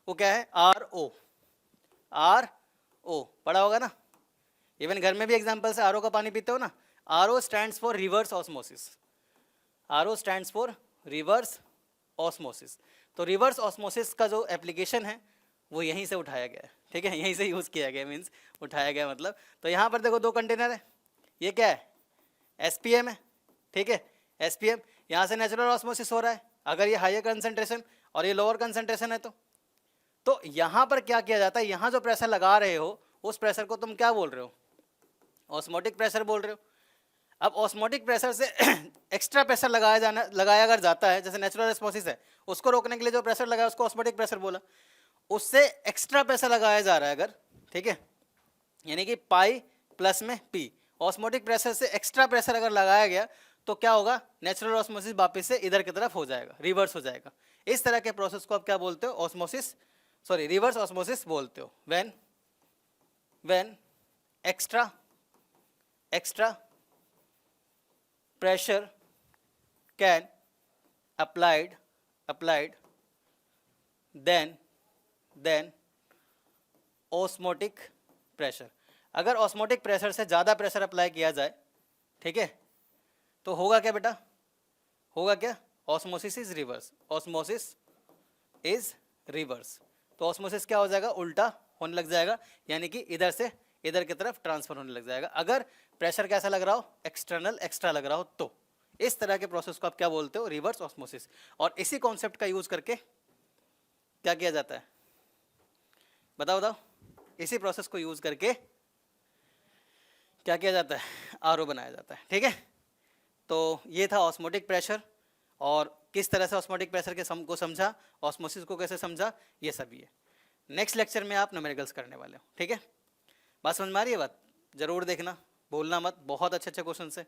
वो क्या है, RO पढ़ा होगा ना, इवन घर में भी एग्जाम्पल से RO का पानी पीते हो ना। RO stands for reverse osmosis, RO stands for reverse osmosis. तो रिवर्स ऑस्मोसिस का जो एप्लीकेशन है वो यहीं से उठाया गया है, ठीक है, यहीं से यूज़ किया गया, मीन्स उठाया गया मतलब। तो यहाँ पर देखो 2 कंटेनर है, ये क्या है, SPM है, ठीक है, SPM, यहाँ से नेचुरल ऑस्मोसिस हो रहा है, अगर ये हायर कंसंट्रेशन और ये लोअर कंसंट्रेशन है तो यहाँ पर क्या किया जाता है, यहाँ जो प्रेशर लगा रहे हो उस प्रेशर को तुम क्या बोल रहे हो, ऑस्मोटिक प्रेशर बोल रहे हो। अब ऑस्मोटिक प्रेशर से एक्स्ट्रा प्रेशर लगाया अगर जाता है, जैसे नेचुरल ऑस्मोसिस है, उसको रोकने के लिए जो प्रेशर लगाया उसको ऑस्मोटिक प्रेशर बोला, उससे एक्स्ट्रा प्रेशर लगाया जा रहा है अगर, ठीक है, यानी कि पाई प्लस में P, ऑस्मोटिक प्रेशर से एक्स्ट्रा प्रेशर अगर लगाया गया तो क्या होगा, नेचुरल ऑस्मोसिस वापस से इधर की तरफ हो जाएगा, रिवर्स हो जाएगा। इस तरह के प्रोसेस को आप क्या बोलते हो, रिवर्स ऑस्मोसिस बोलते हो। When extra pressure can applied then osmotic pressure, अगर ऑस्मोटिक प्रेशर से ज़्यादा प्रेशर अप्लाई किया जाए, ठीक है, तो होगा क्या बेटा, होगा क्या, ऑस्मोसिस इज रिवर्स। तो ऑस्मोसिस क्या हो जाएगा, उल्टा होने लग जाएगा, यानी कि इधर से इधर की तरफ ट्रांसफर होने लग जाएगा, अगर प्रेशर कैसा लग रहा हो, एक्सटर्नल एक्स्ट्रा लग रहा हो तो। इस तरह के प्रोसेस को आप क्या बोलते हो, रिवर्स ऑस्मोसिस। और इसी कॉन्सेप्ट का यूज करके क्या किया जाता है, बताओ, इसी प्रोसेस को यूज करके क्या किया जाता है, RO बनाया जाता है, ठीक है। तो ये था ऑस्मोटिक प्रेशर, और किस तरह से ऑस्मोटिक प्रेशर को समझा, ऑस्मोसिस को कैसे समझा, ये सब ही है। नेक्स्ट लेक्चर में आप न्यूमेरिकल्स करने वाले हो, ठीक है। बात समझ में आ रही है बात? जरूर देखना, भूलना मत, बहुत अच्छे अच्छे क्वेश्चन है।